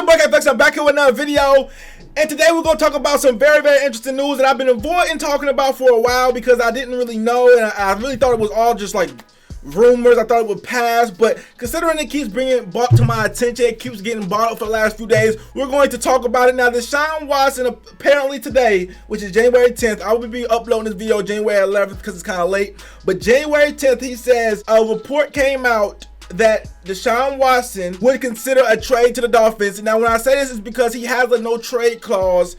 boy KFX. I'm back here with another video, and today we're going to talk about some very, very interesting news that I've been avoiding talking about for a while because I didn't really know, and I really thought it was all just like rumors. I thought it would pass, but considering it keeps being brought to my attention, it keeps getting brought up for the last few days, we're going to talk about it. Now, Deshaun Watson, apparently today, which is January 10th, I will be uploading this video January 11th because it's kind of late, but January 10th, he says a report came out that Deshaun Watson would consider a trade to the Dolphins. Now, when I say this, is because he has a no trade clause,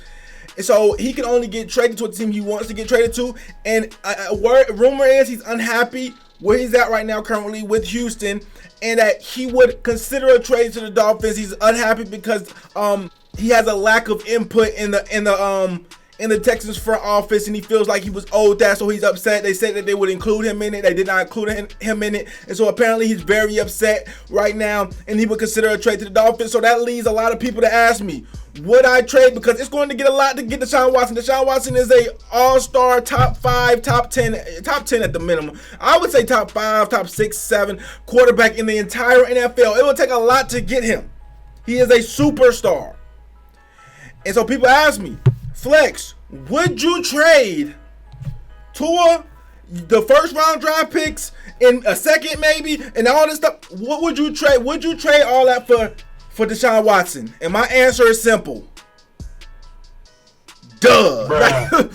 and so he can only get traded to a team he wants to get traded to. And rumor is he's unhappy where he's at right now currently with Houston, and that he would consider a trade to the Dolphins. He's unhappy because he has a lack of input in the Texans front office, and he feels like he was owed that, so he's upset. They said that they would include him in it. They did not include him in it, and so apparently he's very upset right now, and he would consider a trade to the Dolphins. So that leads a lot of people to ask me, would I trade? Because it's going to get a lot to get Deshaun Watson. Deshaun Watson is a all-star, top 5, top 10 at the minimum. I would say top 5, top 6, 7 quarterback in the entire NFL. It would take a lot to get him. He is a superstar. And so people ask me, Flex, would you trade Tua, the first round draft picks, in a second maybe, and all this stuff? What would you trade? Would you trade all that for Deshaun Watson? And my answer is simple. Duh.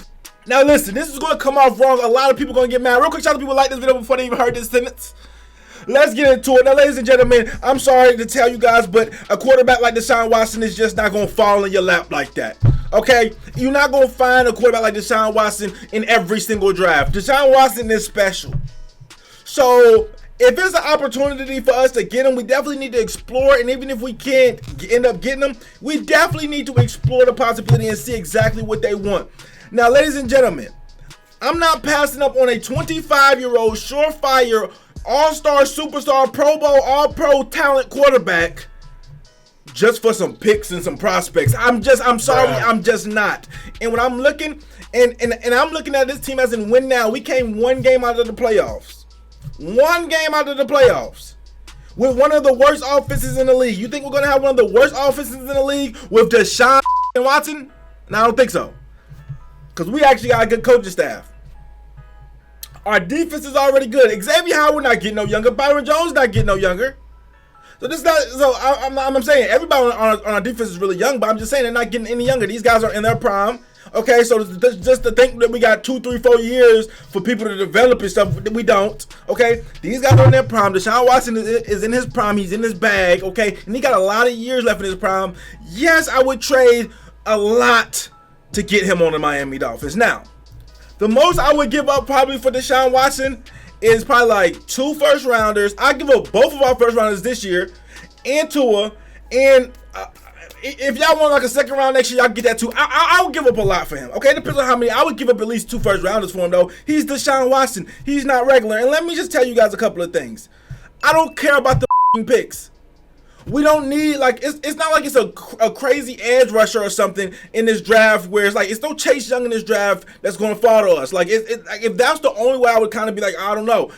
Now listen, this is going to come off wrong. A lot of people are going to get mad. Real quick, shout out to people who like this video before they even heard this sentence. Let's get into it. Now, ladies and gentlemen, I'm sorry to tell you guys, but a quarterback like Deshaun Watson is just not going to fall in your lap like that. Okay? You're not going to find a quarterback like Deshaun Watson in every single draft. Deshaun Watson is special. So, if it's an opportunity for us to get him, we definitely need to explore it. And even if we can't end up getting him, we definitely need to explore the possibility and see exactly what they want. Now, ladies and gentlemen, I'm not passing up on a 25-year-old, surefire, all-star, superstar, Pro Bowl, all-pro talent quarterback just for some picks and some prospects. I'm sorry, I'm just not. And when I'm looking, and I'm looking at this team as in win now. We came one game out of the playoffs. One game out of the playoffs. With one of the worst offenses in the league. You think we're going to have one of the worst offenses in the league with Deshaun Watson? No, I don't think so. Because we actually got a good coaching staff. Our defense is already good. Xavier Howard not getting no younger. Byron Jones not getting no younger. I'm saying everybody on our defense is really young, but I'm just saying they're not getting any younger. These guys are in their prime. Okay, so just to think that we got 2, 3, 4 years for people to develop and stuff, we don't. Okay, these guys are in their prime. Deshaun Watson is in his prime. He's in his bag. Okay, and he got a lot of years left in his prime. Yes, I would trade a lot to get him on the Miami Dolphins. Now, the most I would give up probably for Deshaun Watson is probably like 2 first rounders. I give up both of our first rounders this year and Tua. And if y'all want like a second round next year, y'all get that too. I would give up a lot for him. Okay, it depends on how many. I would give up at least 2 first rounders for him though. He's Deshaun Watson. He's not regular. And let me just tell you guys a couple of things. I don't care about the picks. We don't need, like, it's not like it's a crazy edge rusher or something in this draft where it's like, it's no Chase Young in this draft that's going to fall to us. Like, like, if that's the only way, I would kind of be like, I don't know.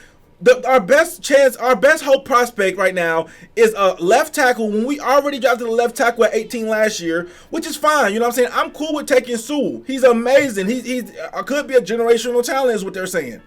Our best hope prospect right now is a left tackle when we already drafted a left tackle at 18 last year, which is fine. You know what I'm saying? I'm cool with taking Sewell. He's amazing. He's could be a generational talent is what they're saying.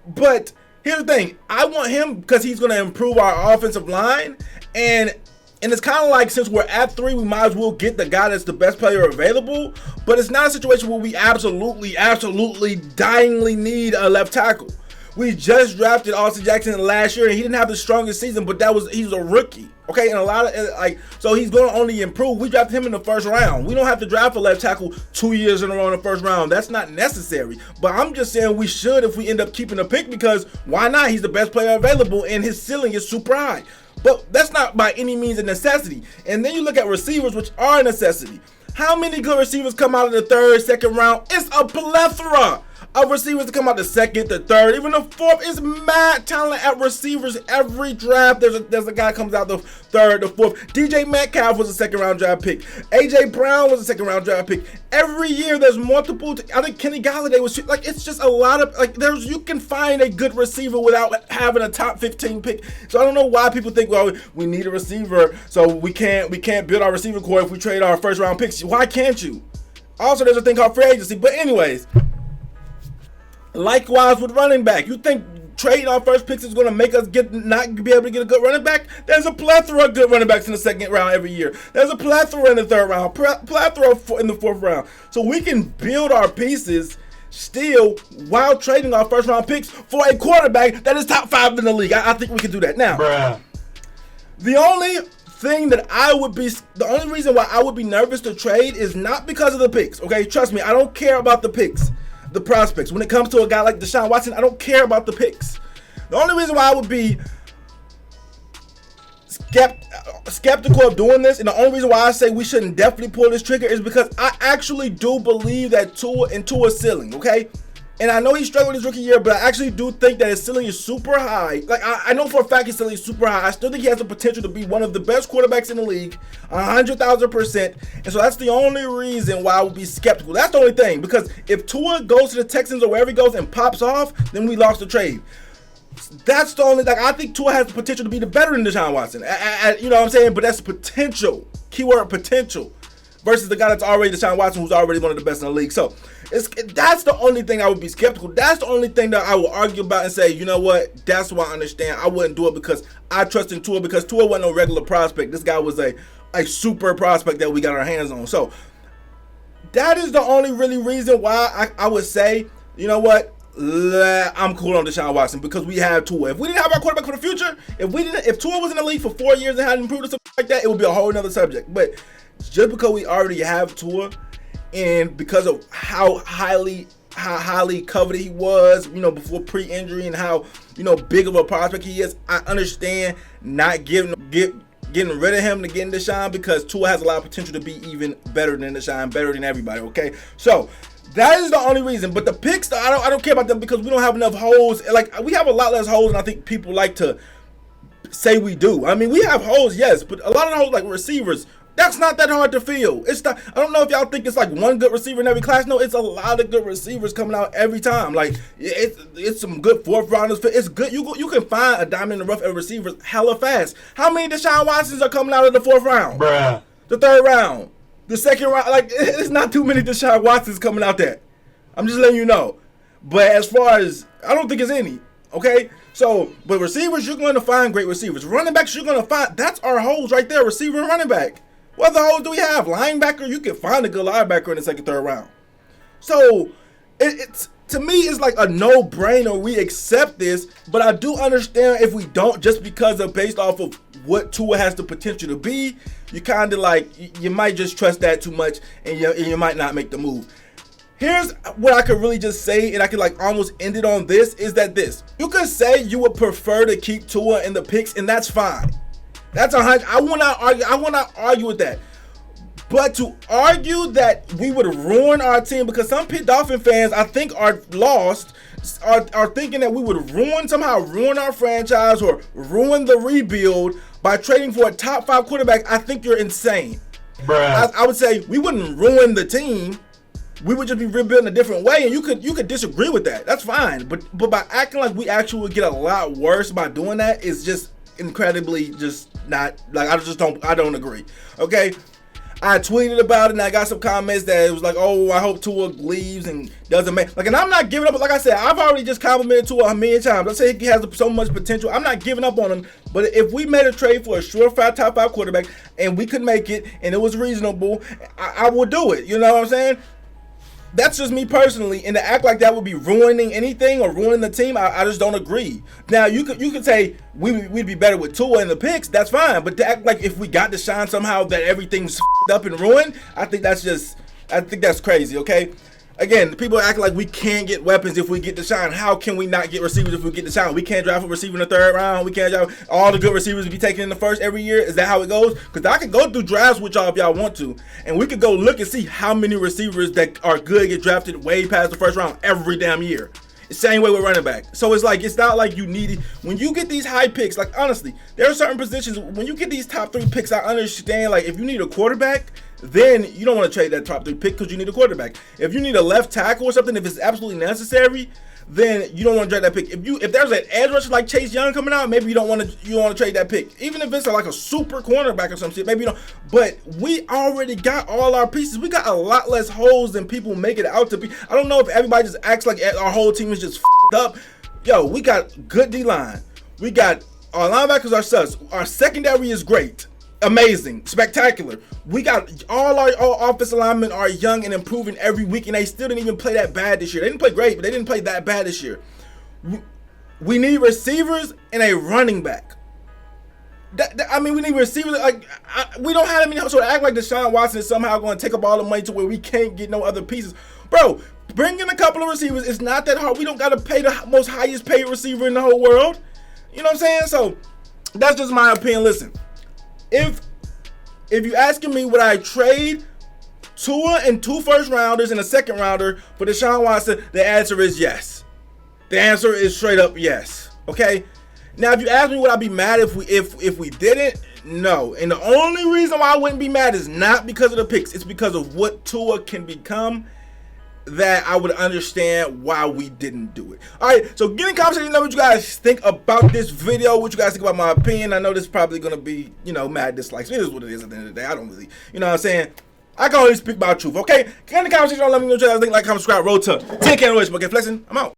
But here's the thing. I want him because he's going to improve our offensive line. And it's kind of like, since we're at 3, we might as well get the guy that's the best player available. But it's not a situation where we absolutely dyingly need a left tackle. We just drafted Austin Jackson last year, and he didn't have the strongest season, but he was a rookie. Okay, and a lot of so he's going to only improve. We drafted him in the first round. We don't have to draft a left tackle 2 years in a row in the first round. That's not necessary. But I'm just saying we should if we end up keeping a pick, because why not? He's the best player available, and his ceiling is super high. But that's not by any means a necessity. And then you look at receivers, which are a necessity. How many good receivers come out of the 3rd, 2nd round? It's a plethora. of receivers to come out the second, the third, even the fourth. Is mad talent at receivers every draft. There's a guy comes out the third, the fourth. DJ Metcalf was a second-round draft pick. AJ Brown was a second-round draft pick. Every year there's multiple. I think Kenny Galladay was like, it's just a lot of like you can find a good receiver without having a top 15 pick. So I don't know why people think, well, we need a receiver, so we can't build our receiver core if we trade our first-round picks. Why can't you? Also, there's a thing called free agency. But anyways, likewise with running back. You think trading our first picks is going to make us not be able to get a good running back? There's a plethora of good running backs in the second round every year. There's a plethora in the third round, plethora in the fourth round. So we can build our pieces still while trading our first round picks for a quarterback that is top 5 in the league. I think we can do that. Now, the only reason why I would be nervous to trade is not because of the picks. Okay, trust me, I don't care about the picks, the prospects. When it comes to a guy like Deshaun Watson, I don't care about the picks. The only reason why I would be skeptical of doing this, and the only reason why I say we shouldn't definitely pull this trigger, is because I actually do believe that Tua's ceiling, okay? And I know he struggled his rookie year, but I actually do think that his ceiling is super high. Like, I know for a fact his ceiling is super high. I still think he has the potential to be one of the best quarterbacks in the league, 100,000%. And so that's the only reason why I would be skeptical. That's the only thing. Because if Tua goes to the Texans or wherever he goes and pops off, then we lost the trade. That's the only, like, I think Tua has the potential to be the better than Deshaun Watson. You know what I'm saying? But that's potential. Keyword potential. Versus the guy that's already Deshaun Watson, who's already one of the best in the league. So that's the only thing I would be skeptical. That's the only thing that I will argue about and say, you know what, that's why I understand. I wouldn't do it because I trust in Tua, because Tua wasn't no regular prospect. This guy was a super prospect that we got our hands on. So that is the only really reason why I would say, you know what, I'm cool on Deshaun Watson, because we have Tua. If we didn't have our quarterback for the future, if Tua was in the league for 4 years and hadn't improved or something like that, it would be a whole nother subject. But just because we already have Tua, and because of how highly coveted he was, you know, before pre-injury, and how, you know, big of a prospect he is, I understand not getting rid of him to get Deshaun, because Tua has a lot of potential to be even better than Deshaun, better than everybody. Okay, so that is the only reason. But the picks, I don't care about them, because we don't have enough holes. Like, we have a lot less holes than I think people like to say we do. I mean, we have holes, yes, but a lot of the holes, like receivers, that's not that hard to fill. It's not. I don't know if y'all think it's like one good receiver in every class. No, it's a lot of good receivers coming out every time. Like, it's some good fourth rounders. It's good. You can find a diamond in the rough of receivers hella fast. How many Deshaun Watsons are coming out of the fourth round? The third round, the second round. Like, it's not too many Deshaun Watsons coming out there. I'm just letting you know. But as far as, I don't think it's any. Okay. So, but receivers, you're going to find great receivers. Running backs, you're going to find. That's our holes right there. Receiver and running back. What other holes do we have? Linebacker, you can find a good linebacker in the second, third round. So, it's to me, it's like a no-brainer. We accept this, but I do understand if we don't, just because of based off of what Tua has the potential to be, you kind of like, you might just trust that too much, and you might not make the move. Here's what I could really just say, and I could like almost end it on this, is that you could say you would prefer to keep Tua in the picks, and that's fine. That's 100. I will not argue with that. But to argue that we would ruin our team, because some Dolphin fans, I think, are lost, are thinking that we would somehow ruin our franchise or ruin the rebuild by trading for a top 5 quarterback, I think you're insane. I would say we wouldn't ruin the team. We would just be rebuilding a different way, and you could disagree with that. That's fine. But by acting like we actually would get a lot worse by doing that is just incredibly just not, like, I don't agree. Okay, I tweeted about it and I got some comments that it was like, oh, I hope Tua leaves and doesn't make, like, and I'm not giving up. Like I said, I've already just complimented Tua a million times. I say he has so much potential. I'm not giving up on him. But if we made a trade for a surefire top 5 quarterback and we could make it and it was reasonable, I would do it. You know what I'm saying? That's just me personally, and to act like that would be ruining anything or ruining the team, I just don't agree. Now, you could say we'd be better with Tua in the picks, that's fine. But to act like if we got Deshaun somehow that everything's up and ruined, I think that's crazy, okay? Again, people act like we can't get weapons if we get Deshaun. How can we not get receivers if we get Deshaun? We can't draft a receiver in the third round. We can't draft all the good receivers be taken in the first every year. Is that how it goes? Because I can go through drafts with y'all if y'all want to, and we could go look and see how many receivers that are good get drafted way past the first round every damn year. The same way with running back. So it's like, it's not like you need it. When you get these high picks, like honestly, there are certain positions, when you get these top 3 picks, I understand, like if you need a quarterback, then you don't want to trade that top 3 pick because you need a quarterback. If you need a left tackle or something, if it's absolutely necessary, then you don't want to trade that pick. If there's an edge rusher like Chase Young coming out, maybe you don't want to trade that pick. Even if it's like a super cornerback or some shit, maybe you don't. But we already got all our pieces. We got a lot less holes than people make it out to be. I don't know if everybody just acts like our whole team is just f***ed up. Yo, we got good D-line. We got our linebackers are sus. Our secondary is great. Amazing, spectacular. We got all our offensive linemen are young and improving every week, and they still didn't even play that bad this year. They didn't play great, but they didn't play that bad this year. We need receivers and a running back. We need receivers. We don't have any. So to act like Deshaun Watson is somehow going to take up all the money to where we can't get no other pieces, bro. Bring in a couple of receivers. It's not that hard. We don't got to pay the most highest paid receiver in the whole world. You know what I'm saying? So that's just my opinion. Listen. If you asking me would I trade Tua and 2 first rounders and a second rounder for Deshaun Watson, the answer is yes. The answer is straight up yes. Okay. Now, if you ask me would I be mad if we didn't, no. And the only reason why I wouldn't be mad is not because of the picks. It's because of what Tua can become. That I would understand why we didn't do it. All right, so get in conversation. Know what you guys think about this video. What you guys think about my opinion. I know this is probably gonna be, mad dislikes. It is what it is at the end of the day. I don't really, you know what I'm saying. I can only speak about truth. Okay, get in the conversation. Let me know what you guys think. Like, comment, subscribe. Road to 10K. Okay, flexing. I'm out.